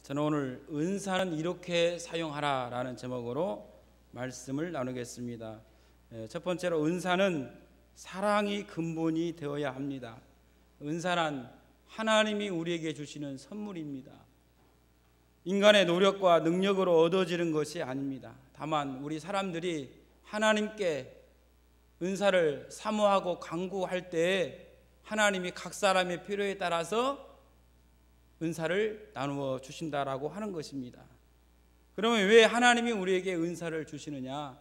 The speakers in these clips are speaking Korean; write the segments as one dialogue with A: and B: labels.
A: 저는 오늘 은사는 이렇게 사용하라라는 제목으로 말씀을 나누겠습니다. 첫 번째로 은사는 사랑이 근본이 되어야 합니다. 은사란 하나님이 우리에게 주시는 선물입니다. 인간의 노력과 능력으로 얻어지는 것이 아닙니다. 다만 우리 사람들이 하나님께 은사를 사모하고 간구할 때에 하나님이 각 사람의 필요에 따라서 은사를 나누어 주신다라고 하는 것입니다. 그러면 왜 하나님이 우리에게 은사를 주시느냐?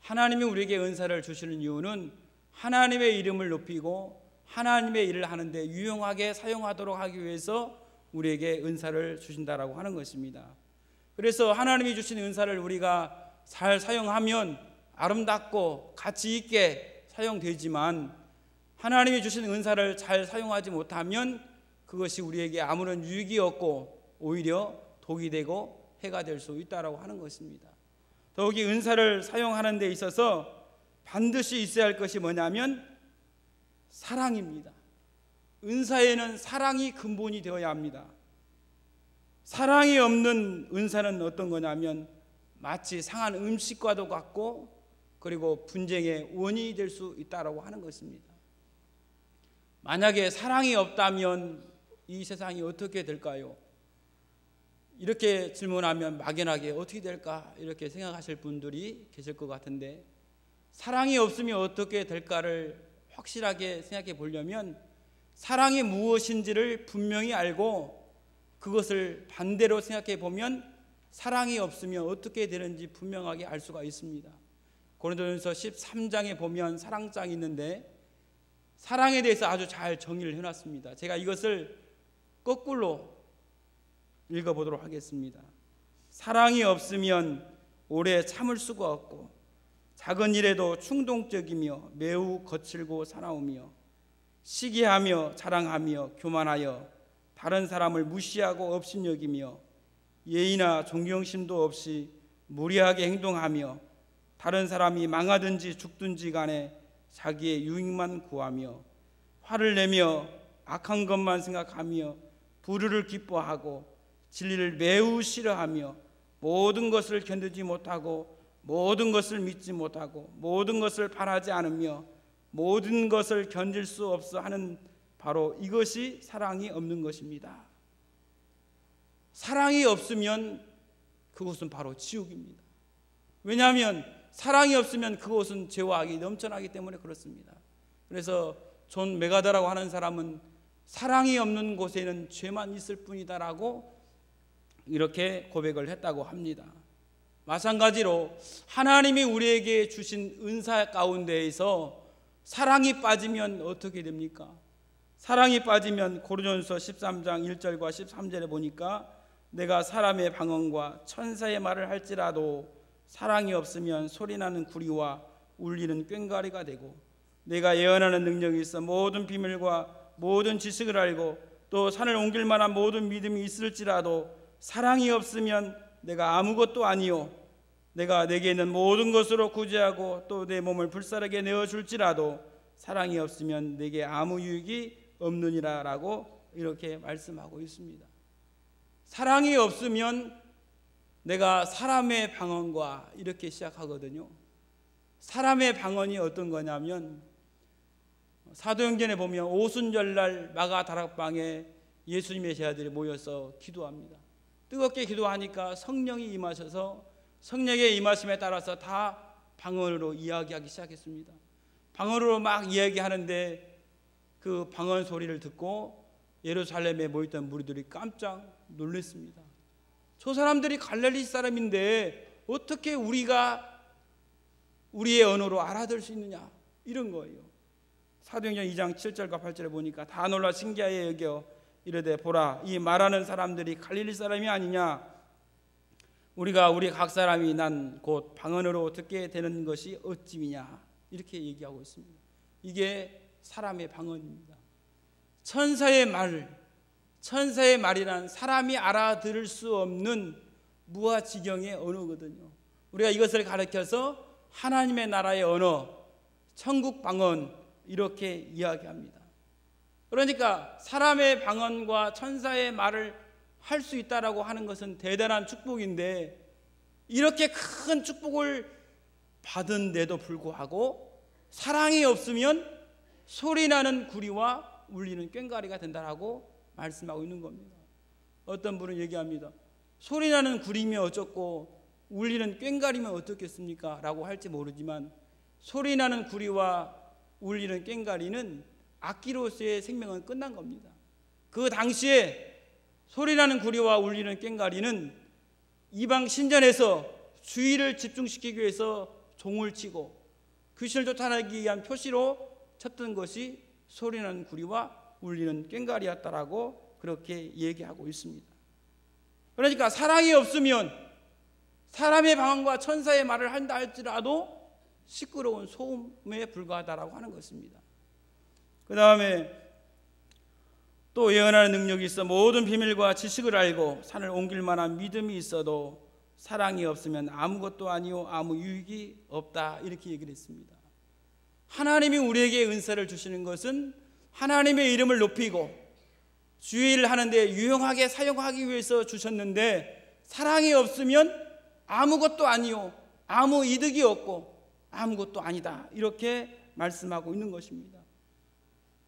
A: 하나님이 우리에게 은사를 주시는 이유는 하나님의 이름을 높이고 하나님의 일을 하는데 유용하게 사용하도록 하기 위해서 우리에게 은사를 주신다라고 하는 것입니다. 그래서 하나님이 주신 은사를 우리가 잘 사용하면 아름답고 가치 있게 사용되지만 하나님이 주신 은사를 잘 사용하지 못하면 그것이 우리에게 아무런 유익이 없고 오히려 독이 되고 해가 될 수 있다라고 하는 것입니다. 더욱이 은사를 사용하는 데 있어서 반드시 있어야 할 것이 뭐냐면 사랑입니다. 은사에는 사랑이 근본이 되어야 합니다. 사랑이 없는 은사는 어떤 거냐면 마치 상한 음식과도 같고 그리고 분쟁의 원인이 될 수 있다라고 하는 것입니다. 만약에 사랑이 없다면 이 세상이 어떻게 될까요? 이렇게 질문하면 막연하게 어떻게 될까 이렇게 생각하실 분들이 계실 것 같은데, 사랑이 없으면 어떻게 될까를 확실하게 생각해 보려면 사랑이 무엇인지를 분명히 알고 그것을 반대로 생각해 보면 사랑이 없으면 어떻게 되는지 분명하게 알 수가 있습니다. 고린도전서 13장에 보면 사랑장이 있는데 사랑에 대해서 아주 잘 정의를 해놨습니다. 제가 이것을 거꾸로 읽어보도록 하겠습니다. 사랑이 없으면 오래 참을 수가 없고 작은 일에도 충동적이며 매우 거칠고 사나우며 시기하며 자랑하며 교만하여 다른 사람을 무시하고 업신여기며 예의나 존경심도 없이 무례하게 행동하며 다른 사람이 망하든지 죽든지 간에 자기의 유익만 구하며 화를 내며 악한 것만 생각하며 불의를 기뻐하고 진리를 매우 싫어하며 모든 것을 견디지 못하고 모든 것을 믿지 못하고 모든 것을 바라지 않으며 모든 것을 견딜 수 없어 하는 바로 이것이 사랑이 없는 것입니다. 사랑이 없으면 그것은 바로 지옥입니다. 왜냐하면 사랑이 없으면 그것은 죄와 악이 넘쳐나기 때문에 그렇습니다. 그래서 존 메가더라고 하는 사람은 사랑이 없는 곳에는 죄만 있을 뿐이다라고 이렇게 고백을 했다고 합니다. 마찬가지로 하나님이 우리에게 주신 은사 가운데에서 사랑이 빠지면 어떻게 됩니까? 사랑이 빠지면 고린도전서 13장 1절과 13절에 보니까 내가 사람의 방언과 천사의 말을 할지라도 사랑이 없으면 소리나는 구리와 울리는 꽹과리가 되고 내가 예언하는 능력이 있어 모든 비밀과 모든 지식을 알고 또 산을 옮길 만한 모든 믿음이 있을지라도 사랑이 없으면 내가 아무것도 아니요 내가 내게 있는 모든 것으로 구제하고 또 내 몸을 불사르게 내어줄지라도 사랑이 없으면 내게 아무 유익이 없느니라 라고 이렇게 말씀하고 있습니다. 사랑이 없으면 내가 사람의 방언과 이렇게 시작하거든요. 사람의 방언이 어떤 거냐면 사도행전에 보면 오순절날 마가 다락방에 예수님의 제자들이 모여서 기도합니다. 뜨겁게 기도하니까 성령이 임하셔서 성령의 임하심에 따라서 다 방언으로 이야기하기 시작했습니다. 방언으로 막 이야기하는데 그 방언 소리를 듣고 예루살렘에 모였던 무리들이 깜짝 놀랐습니다. 저 사람들이 갈릴리 사람인데 어떻게 우리가 우리의 언어로 알아들 수 있느냐 이런 거예요. 사도행전 2장 7절과 8절에 보니까 다 놀라 신기하여 여겨 이르되 보라 이 말하는 사람들이 갈릴리 사람이 아니냐 우리가 우리 각 사람이 난 곧 방언으로 듣게 되는 것이 어찌미냐 이렇게 얘기하고 있습니다. 이게 사람의 방언입니다. 천사의 말이란 사람이 알아들을 수 없는 무아지경의 언어거든요. 우리가 이것을 가르쳐서 하나님의 나라의 언어, 천국 방언 이렇게 이야기합니다. 그러니까 사람의 방언과 천사의 말을 할 수 있다라고 하는 것은 대단한 축복인데, 이렇게 큰 축복을 받은데도 불구하고 사랑이 없으면 소리나는 구리와 울리는 꽹과리가 된다라고 말씀하고 있는 겁니다. 어떤 분은 얘기합니다. 소리나는 구리면 어쩌고 울리는 꽹과리면 어떻겠습니까? 라고 할지 모르지만, 소리나는 구리와 울리는 꽹과리는 악기로서의 생명은 끝난 겁니다. 그 당시에 소리나는 구리와 울리는 꽹과리는 이방 신전에서 주의를 집중시키기 위해서 종을 치고 귀신을 쫓아내기 위한 표시로 쳤던 것이 소리나는 구리와 울리는 꽹과리였다라고 그렇게 얘기하고 있습니다. 그러니까 사랑이 없으면 사람의 방언과 천사의 말을 한다 할지라도 시끄러운 소음에 불과하다라고 하는 것입니다. 그 다음에 또 예언하는 능력이 있어 모든 비밀과 지식을 알고 산을 옮길 만한 믿음이 있어도 사랑이 없으면 아무것도 아니요 아무 유익이 없다, 이렇게 얘기를 했습니다. 하나님이 우리에게 은사를 주시는 것은 하나님의 이름을 높이고 주의 일을 하는데 유용하게 사용하기 위해서 주셨는데, 사랑이 없으면 아무것도 아니요 아무 이득이 없고 아무것도 아니다, 이렇게 말씀하고 있는 것입니다.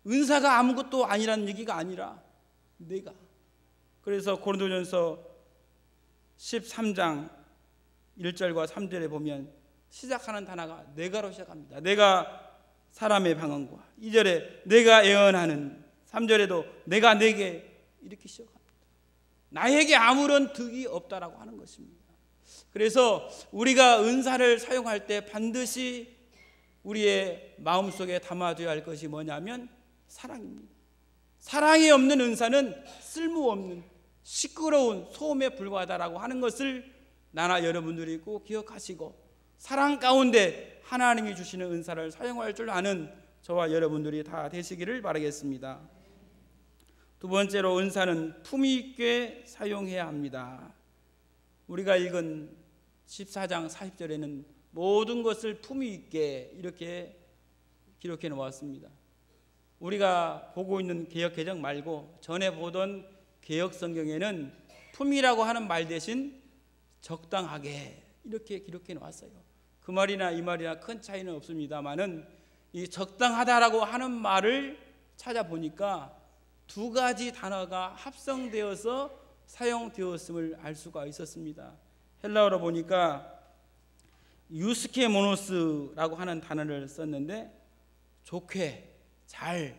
A: 은사가 아무것도 아니라는 얘기가 아니라 내가, 그래서 고린도전서 13장 1절과 3절에 보면 시작하는 단어가 내가로 시작합니다. 내가 사람의 방언과, 2절에 내가 예언하는, 3절에도 내가 내게, 이렇게 시작합니다. 나에게 아무런 득이 없다라고 하는 것입니다. 그래서 우리가 은사를 사용할 때 반드시 우리의 마음속에 담아둬야 할 것이 뭐냐면 사랑입니다. 사랑이 없는 은사는 쓸모없는 시끄러운 소음에 불과하다라고 하는 것을 나나 여러분들이 꼭 기억하시고, 사랑 가운데 하나님이 주시는 은사를 사용할 줄 아는 저와 여러분들이 다 되시기를 바라겠습니다. 두 번째로, 은사는 품위 있게 사용해야 합니다. 우리가 읽은 14장 40절에는 모든 것을 품위 있게 이렇게 기록해 놓았습니다. 우리가 보고 있는 개역 개정 말고 전에 보던 개역 성경에는 품위라고 하는 말 대신 적당하게 이렇게 기록해 놓았어요. 그 말이나 이 말이나 큰 차이는 없습니다만은, 이 적당하다라고 하는 말을 찾아보니까 두 가지 단어가 합성되어서 사용되었음을 알 수가 있었습니다. 헬라어로 보니까 유스케모노스라고 하는 단어를 썼는데, 좋게, 잘,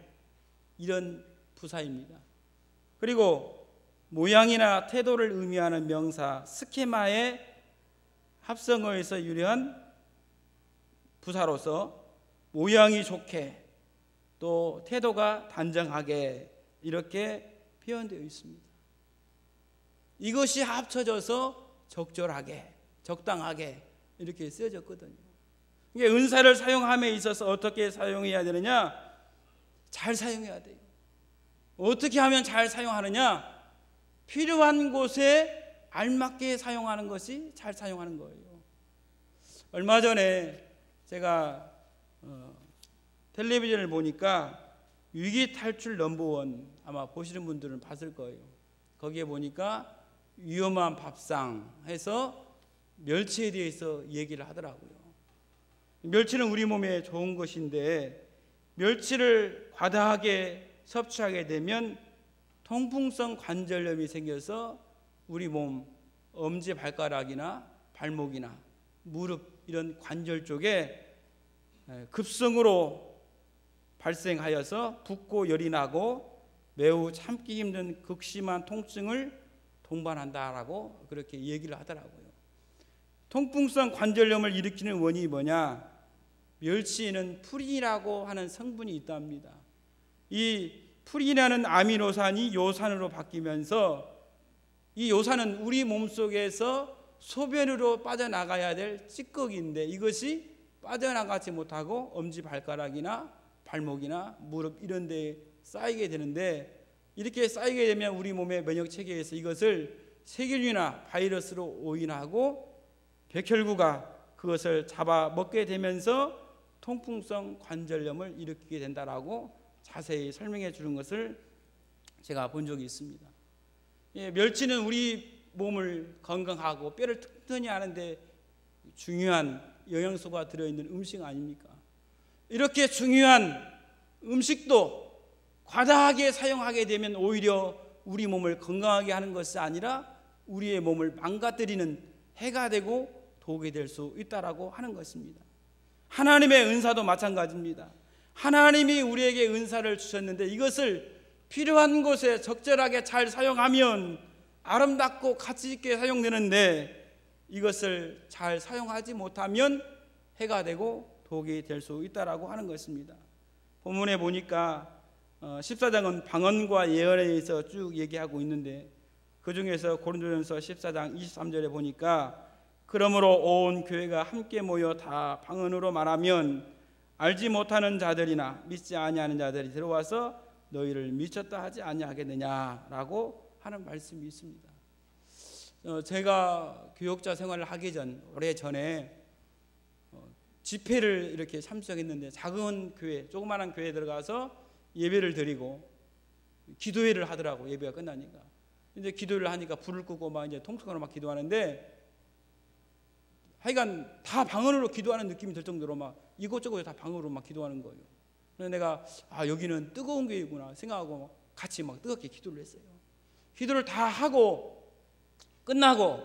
A: 이런 부사입니다. 그리고 모양이나 태도를 의미하는 명사 스케마의 합성어에서 유래한 부사로서 모양이 좋게, 또 태도가 단정하게 이렇게 표현되어 있습니다. 이것이 합쳐져서 적절하게, 적당하게 이렇게 쓰여졌거든요. 이게 은사를 사용함에 있어서 어떻게 사용해야 되느냐? 잘 사용해야 돼요. 어떻게 하면 잘 사용하느냐? 필요한 곳에 알맞게 사용하는 것이 잘 사용하는 거예요. 얼마 전에 제가 텔레비전을 보니까 위기 탈출 넘버원, 아마 보시는 분들은 봤을 거예요. 거기에 보니까 위험한 밥상 해서 멸치에 대해서 얘기를 하더라고요. 멸치는 우리 몸에 좋은 것인데, 멸치를 과다하게 섭취하게 되면 통풍성 관절염이 생겨서 우리 몸 엄지 발가락이나 발목이나 무릎 이런 관절 쪽에 급성으로 발생하여서 붓고 열이 나고 매우 참기 힘든 극심한 통증을 동반한다라고 그렇게 얘기를 하더라고요. 통풍성 관절염을 일으키는 원인이 뭐냐? 멸치에는 푸린이라고 하는 성분이 있답니다. 이 푸린이라는 아미노산이 요산으로 바뀌면서, 이 요산은 우리 몸속에서 소변으로 빠져나가야 될 찌꺼기인데, 이것이 빠져나가지 못하고 엄지발가락이나 발목이나 무릎 이런 데에 쌓이게 되는데, 이렇게 쌓이게 되면 우리 몸의 면역체계에서 이것을 세균이나 바이러스로 오인하고 백혈구가 그것을 잡아먹게 되면서 통풍성 관절염을 일으키게 된다라고 자세히 설명해 주는 것을 제가 본 적이 있습니다. 멸치는 우리 몸을 건강하고 뼈를 튼튼히 하는데 중요한 영양소가 들어있는 음식 아닙니까? 이렇게 중요한 음식도 과다하게 사용하게 되면 오히려 우리 몸을 건강하게 하는 것이 아니라 우리의 몸을 망가뜨리는 해가 되고 독이 될 수 있다라고 하는 것입니다. 하나님의 은사도 마찬가지입니다. 하나님이 우리에게 은사를 주셨는데 이것을 필요한 곳에 적절하게 잘 사용하면 아름답고 가치 있게 사용되는데 이것을 잘 사용하지 못하면 해가 되고 독이 될 수 있다라고 하는 것입니다. 본문에 보니까 14장은 방언과 예언에 대해서 쭉 얘기하고 있는데 그 중에서 고린도전서 14장 23절에 보니까 그러므로 온 교회가 함께 모여 다 방언으로 말하면 알지 못하는 자들이나 믿지 아니하는 자들이 들어와서 너희를 미쳤다 하지 아니하겠느냐라고 하는 말씀이 있습니다. 제가 교역자 생활을 하기 전 오래전에 집회를 이렇게 참석했는데 작은 교회, 조그마한 교회에 들어가서 예배를 드리고 기도회를 하더라고. 예배가 끝나니까 이제 기도를 하니까 불을 끄고 막 이제 통성으로 막 기도하는데 하여간 다 방언으로 기도하는 느낌이 들 정도로 막 이곳저곳에 다 방언으로 막 기도하는 거예요. 그래서 내가 여기는 뜨거운 교회구나 생각하고 같이 막 뜨겁게 기도를 했어요. 기도를 다 하고 끝나고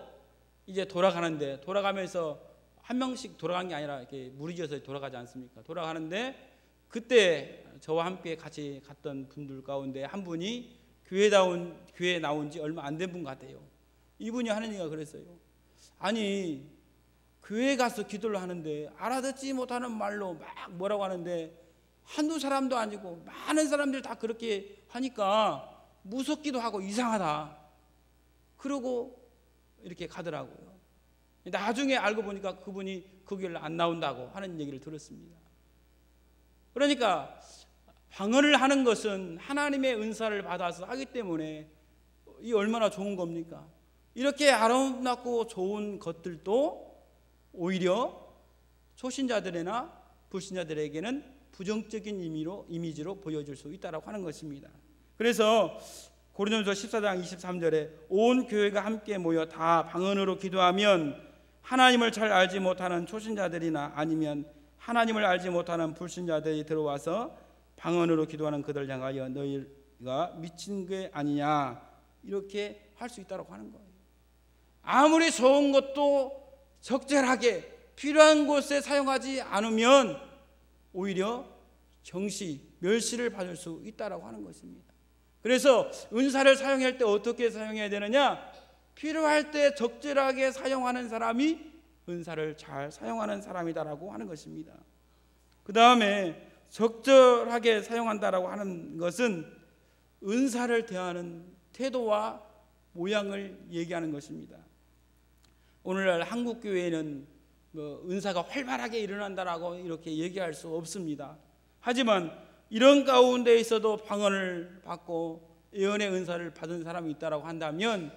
A: 이제 돌아가는데 돌아가면서 한 명씩 돌아간 게 아니라 이렇게 무리져서 돌아가지 않습니까? 돌아가는데 그때 저와 함께 같이 갔던 분들 가운데 한 분이 교회에 나온 지 얼마 안 된 분 같아요. 이분이 하는 얘기가 그랬어요. 아니 교회 가서 기도를 하는데 알아듣지 못하는 말로 막 뭐라고 하는데 한두 사람도 아니고 많은 사람들 다 그렇게 하니까 무섭기도 하고 이상하다. 그러고 이렇게 가더라고요. 나중에 알고 보니까 그분이 그 교회를 안 나온다고 하는 얘기를 들었습니다. 그러니까 방언을 하는 것은 하나님의 은사를 받아서 하기 때문에 이 얼마나 좋은 겁니까? 이렇게 아름답고 좋은 것들도 오히려 초신자들이나 불신자들에게는 부정적인 이미지로 보여줄 수 있다고 하는 것입니다. 그래서 고린도전서 14장 23절에 온 교회가 함께 모여 다 방언으로 기도하면 하나님을 잘 알지 못하는 초신자들이나 아니면 하나님을 알지 못하는 불신자들이 들어와서 방언으로 기도하는 그들 향하여 너희가 미친 게 아니냐 이렇게 할 수 있다고 하는 거예요. 아무리 좋은 것도 적절하게 필요한 곳에 사용하지 않으면 오히려 멸시를 받을 수 있다고 하는 것입니다. 그래서 은사를 사용할 때 어떻게 사용해야 되느냐? 필요할 때 적절하게 사용하는 사람이 은사를 잘 사용하는 사람이다라고 하는 것입니다. 그 다음에 적절하게 사용한다라고 하는 것은 은사를 대하는 태도와 모양을 얘기하는 것입니다. 오늘날 한국 교회는 은사가 활발하게 일어난다라고 이렇게 얘기할 수 없습니다. 하지만 이런 가운데 있어도 방언을 받고 예언의 은사를 받은 사람이 있다라고 한다면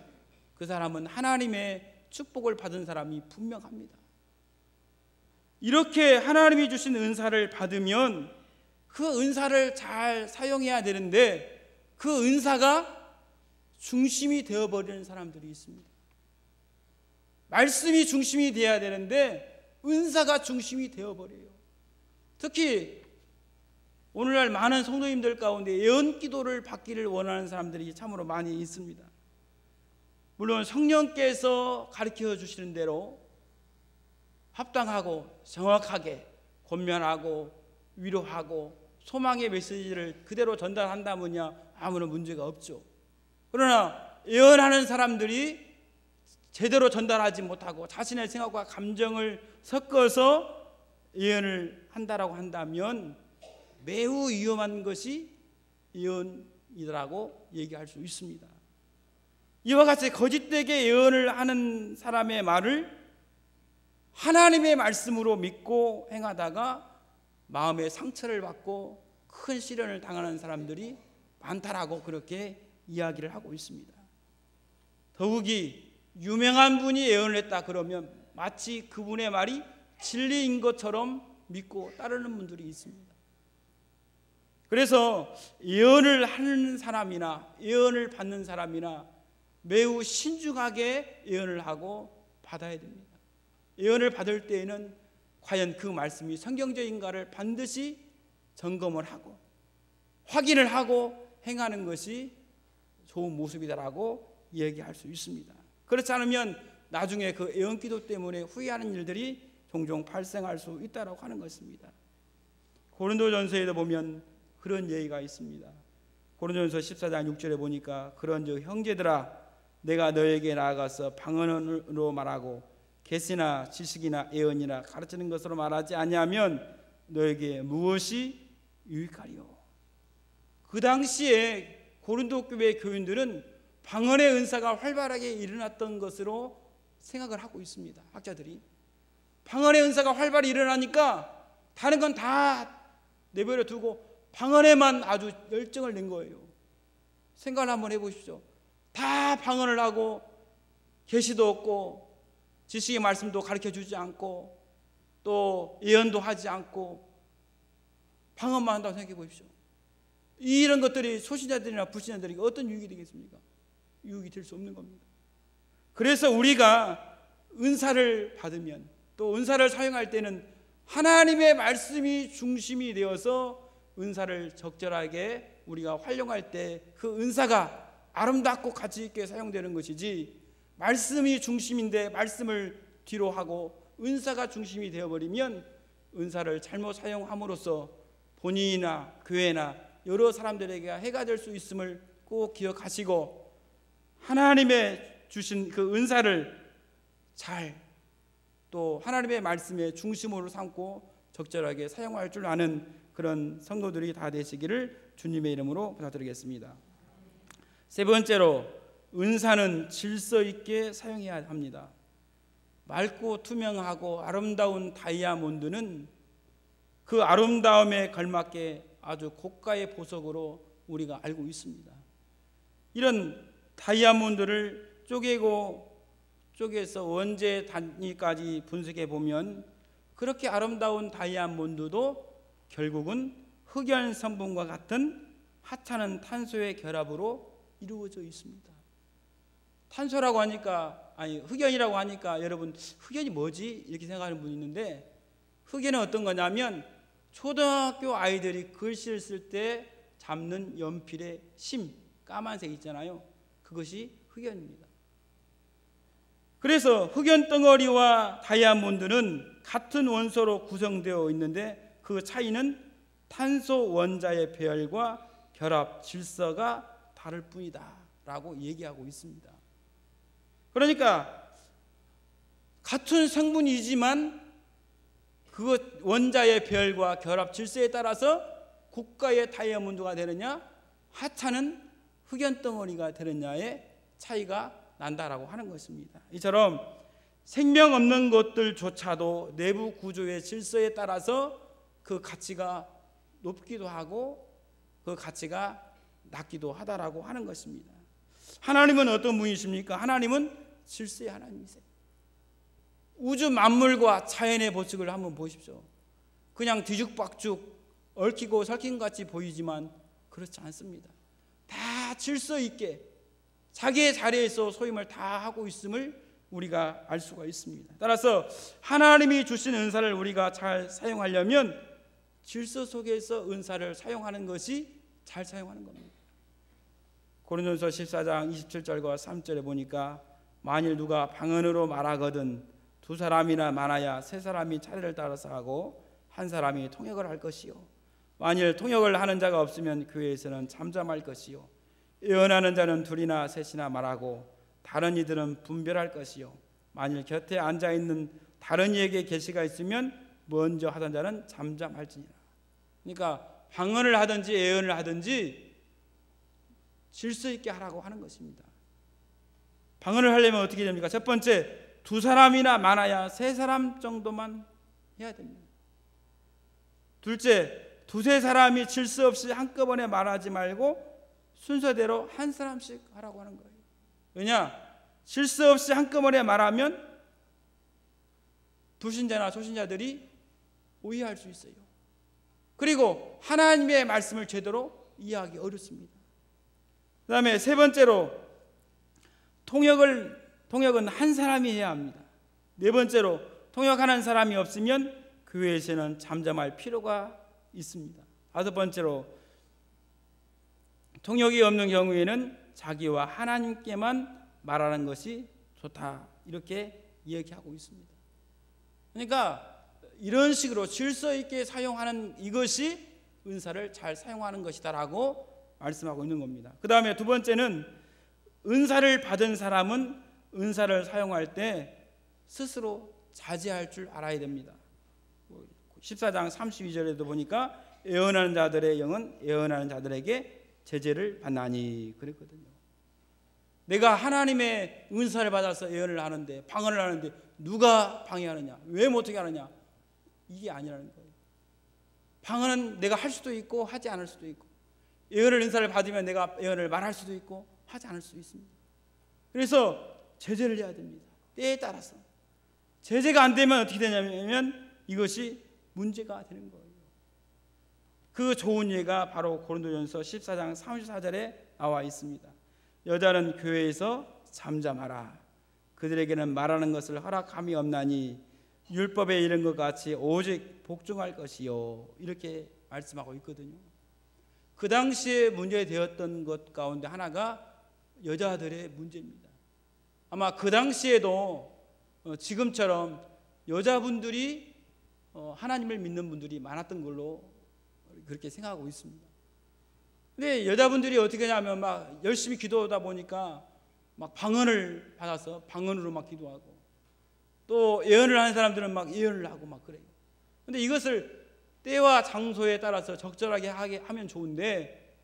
A: 그 사람은 하나님의 축복을 받은 사람이 분명합니다. 이렇게 하나님이 주신 은사를 받으면 그 은사를 잘 사용해야 되는데 그 은사가 중심이 되어버리는 사람들이 있습니다. 말씀이 중심이 되어야 되는데 은사가 중심이 되어버려요. 특히 오늘날 많은 성도님들 가운데 예언 기도를 받기를 원하는 사람들이 참으로 많이 있습니다. 물론 성령께서 가르쳐 주시는 대로 합당하고 정확하게 권면하고 위로하고 소망의 메시지를 그대로 전달한다면야 아무런 문제가 없죠. 그러나 예언하는 사람들이 제대로 전달하지 못하고 자신의 생각과 감정을 섞어서 예언을 한다라고 한다면 매우 위험한 것이 예언이라고 얘기할 수 있습니다. 이와 같이 거짓되게 예언을 하는 사람의 말을 하나님의 말씀으로 믿고 행하다가 마음의 상처를 받고 큰 시련을 당하는 사람들이 많다라고 그렇게 이야기를 하고 있습니다. 더욱이 유명한 분이 예언을 했다 그러면 마치 그분의 말이 진리인 것처럼 믿고 따르는 분들이 있습니다. 그래서 예언을 하는 사람이나 예언을 받는 사람이나 매우 신중하게 예언을 하고 받아야 됩니다. 예언을 받을 때에는 과연 그 말씀이 성경적인가를 반드시 점검을 하고 확인을 하고 행하는 것이 좋은 모습이다라고 얘기할 수 있습니다. 그렇지 않으면 나중에 그 예언기도 때문에 후회하는 일들이 종종 발생할 수 있다라고 하는 것입니다. 고린도전서에도 보면 그런 얘기가 있습니다. 고린도전서 14장 6절에 보니까 그런즉 형제들아 내가 너에게 나아가서 방언으로 말하고 계시나 지식이나 예언이나 가르치는 것으로 말하지 아니하면 너에게 무엇이 유익하리요. 그 당시에 고린도 교회 교인들은 방언의 은사가 활발하게 일어났던 것으로 생각을 하고 있습니다. 학자들이 방언의 은사가 활발히 일어나니까 다른 건 다 내버려 두고 방언에만 아주 열정을 낸 거예요. 생각을 한번 해보십시오. 다 방언을 하고 계시도 없고 지식의 말씀도 가르쳐주지 않고 또 예언도 하지 않고 방언만 한다고 생각해 보십시오. 이런 것들이 소신자들이나 불신자들에게 어떤 유익이 되겠습니까? 유익이 될 수 없는 겁니다. 그래서 우리가 은사를 받으면 또 은사를 사용할 때는 하나님의 말씀이 중심이 되어서 은사를 적절하게 우리가 활용할 때 그 은사가 아름답고 가치 있게 사용되는 것이지, 말씀이 중심인데 말씀을 뒤로 하고 은사가 중심이 되어버리면 은사를 잘못 사용함으로써 본인이나 교회나 여러 사람들에게 해가 될 수 있음을 꼭 기억하시고 하나님의 주신 그 은사를 잘 또 하나님의 말씀의 중심으로 삼고 적절하게 사용할 줄 아는 그런 성도들이 다 되시기를 주님의 이름으로 부탁드리겠습니다. 세 번째로, 은사는 질서 있게 사용해야 합니다. 맑고 투명하고 아름다운 다이아몬드는 그 아름다움에 걸맞게 아주 고가의 보석으로 우리가 알고 있습니다. 이런 다이아몬드를 쪼개서 원재 단위까지 분석해 보면 그렇게 아름다운 다이아몬드도 결국은 흑연 성분과 같은 하찮은 탄소의 결합으로 이루어져 있습니다. 탄소라고 하니까, 흑연이라고 하니까 여러분 흑연이 뭐지? 이렇게 생각하는 분이 있는데, 흑연은 어떤 거냐면 초등학교 아이들이 글씨를 쓸 때 잡는 연필의 심, 까만색 있잖아요. 그것이 흑연입니다. 그래서 흑연 덩어리와 다이아몬드는 같은 원소로 구성되어 있는데 그 차이는 탄소 원자의 배열과 결합 질서가 다를 뿐이다 라고 얘기하고 있습니다. 그러니까 같은 성분이지만 그 원자의 배열과 결합 질서에 따라서 고가의 다이아몬드가 되느냐 하찮은 흑연 덩어리가 되느냐의 차이가 난다라고 하는 것입니다. 이처럼 생명 없는 것들조차도 내부 구조의 질서에 따라서 그 가치가 높기도 하고 그 가치가 낮기도 하다라고 하는 것입니다. 하나님은 어떤 분이십니까? 하나님은 질서의 하나님이세요. 우주 만물과 자연의 법칙을 한번 보십시오. 그냥 뒤죽박죽 얽히고 설킨 같이 보이지만 그렇지 않습니다. 다 질서 있게 자기의 자리에서 소임을 다 하고 있음을 우리가 알 수가 있습니다. 따라서 하나님이 주신 은사를 우리가 잘 사용하려면 질서 속에서 은사를 사용하는 것이 잘 사용하는 겁니다. 고린도전서 14장 27절과 3절에 보니까 만일 누가 방언으로 말하거든 두 사람이나 많아야 세 사람이 차례를 따라서 하고 한 사람이 통역을 할 것이요 만일 통역을 하는 자가 없으면 교회에서는 잠잠할 것이요 예언하는 자는 둘이나 셋이나 말하고 다른 이들은 분별할 것이요 만일 곁에 앉아있는 다른 이에게 계시가 있으면 먼저 하던 자는 잠잠할지니라. 그러니까 방언을 하든지 예언을 하든지 질서 있게 하라고 하는 것입니다. 방언을 하려면 어떻게 됩니까? 첫 번째, 두 사람이나 많아야 세 사람 정도만 해야 됩니다. 둘째, 두세 사람이 질서 없이 한꺼번에 말하지 말고 순서대로 한 사람씩 하라고 하는 거예요. 왜냐? 질서 없이 한꺼번에 말하면 불신자나 초신자들이 오해할 수 있어요. 그리고 하나님의 말씀을 제대로 이해하기 어렵습니다. 그 다음에 세 번째로, 통역은 한 사람이 해야 합니다. 네 번째로 통역하는 사람이 없으면 교회에서는 잠잠할 필요가 있습니다. 다섯 번째로 통역이 없는 경우에는 자기와 하나님께만 말하는 것이 좋다, 이렇게 이야기하고 있습니다. 그러니까 이런 식으로 질서 있게 사용하는 이것이 은사를 잘 사용하는 것이다라고 말씀하고 있는 겁니다. 그 다음에 두 번째는 은사를 받은 사람은 은사를 사용할 때 스스로 자제할 줄 알아야 됩니다. 14장 32절에도 보니까 애언하는 자들의 영은 애언하는 자들에게 제재를 받나니 그랬거든요. 내가 하나님의 은사를 받아서 애언을 하는데, 방언을 하는데 누가 방해하느냐, 왜 못하게 하느냐, 이게 아니라는 거예요. 방언은 내가 할 수도 있고 하지 않을 수도 있고, 예언을 은사를 받으면 내가 예언을 말할 수도 있고 하지 않을 수도 있습니다. 그래서 제재를 해야 됩니다. 때에 따라서. 제재가 안 되면 어떻게 되냐면 이것이 문제가 되는 거예요. 그 좋은 예가 바로 고린도전서 14장 34절에 나와 있습니다. 여자는 교회에서 잠잠하라. 그들에게는 말하는 것을 허락함이 없나니 율법에 이른 것 같이 오직 복종할 것이요, 이렇게 말씀하고 있거든요. 그 당시에 문제되었던 것 가운데 하나가 여자들의 문제입니다. 아마 그 당시에도 지금처럼 여자분들이 하나님을 믿는 분들이 많았던 걸로 그렇게 생각하고 있습니다. 근데 여자분들이 어떻게 하냐면 막 열심히 기도하다 보니까 막 방언을 받아서 방언으로 막 기도하고, 또 예언을 하는 사람들은 막 예언을 하고 막 그래요. 근데 이것을 때와 장소에 따라서 적절하게 하면 좋은데,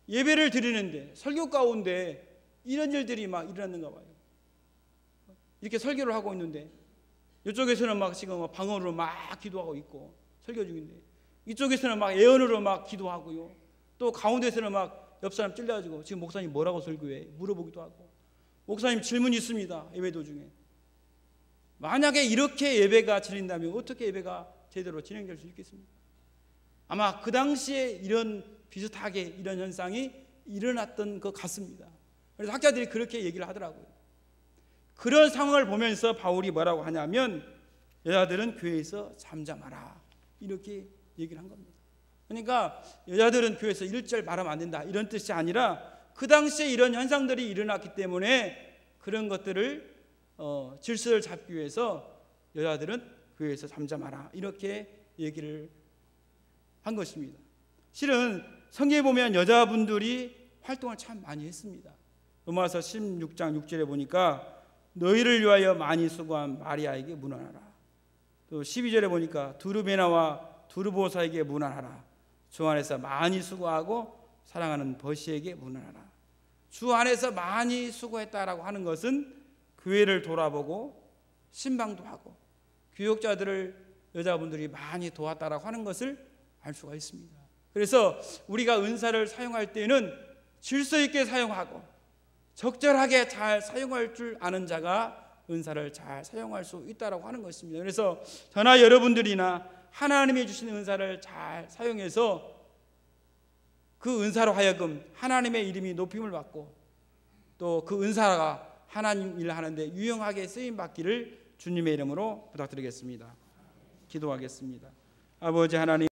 A: 예배를 드리는데 설교 가운데 이런 일들이 막 일어났는가 봐요. 이렇게 설교를 하고 있는데 이쪽에서는 막 지금 방언으로 막 기도하고 있고 설교 중인데, 이쪽에서는 막 예언으로 막 기도하고요. 또 가운데서는 막 옆 사람 찔려가지고 지금 목사님 뭐라고 설교해? 물어보기도 하고, 목사님 질문 있습니다, 예배 도중에. 만약에 이렇게 예배가 진행된다면 어떻게 예배가 제대로 진행될 수 있겠습니까? 아마 그 당시에 이런 비슷하게 이런 현상이 일어났던 것 같습니다. 그래서 학자들이 그렇게 얘기를 하더라고요. 그런 상황을 보면서 바울이 뭐라고 하냐면 여자들은 교회에서 잠잠하라, 이렇게 얘기를 한 겁니다. 그러니까 여자들은 교회에서 일절 말하면 안 된다, 이런 뜻이 아니라 그 당시에 이런 현상들이 일어났기 때문에 그런 것들을 질서를 잡기 위해서 여자들은 교회에서 잠잠하라, 이렇게 얘기를 한 것입니다. 실은 성경에 보면 여자분들이 활동을 참 많이 했습니다. 로마서 16장 6절에 보니까 너희를 위하여 많이 수고한 마리아에게 문안하라. 또 12절에 보니까 두르베나와 두르보사에게 문안하라. 주 안에서 많이 수고하고 사랑하는 버시에게 문안하라. 주 안에서 많이 수고했다라고 하는 것은 교회를 돌아보고 신방도 하고 교역자들을 여자분들이 많이 도왔다라고 하는 것을 알 수가 있습니다. 그래서 우리가 은사를 사용할 때는 질서 있게 사용하고 적절하게 잘 사용할 줄 아는 자가 은사를 잘 사용할 수 있다라고 하는 것입니다. 그래서 저나 여러분들이나 하나님이 주신 은사를 잘 사용해서 그 은사로 하여금 하나님의 이름이 높임을 받고 또 그 은사가 하나님 일을 하는데 유용하게 쓰임 받기를 주님의 이름으로 부탁드리겠습니다. 기도하겠습니다. 아버지 하나님,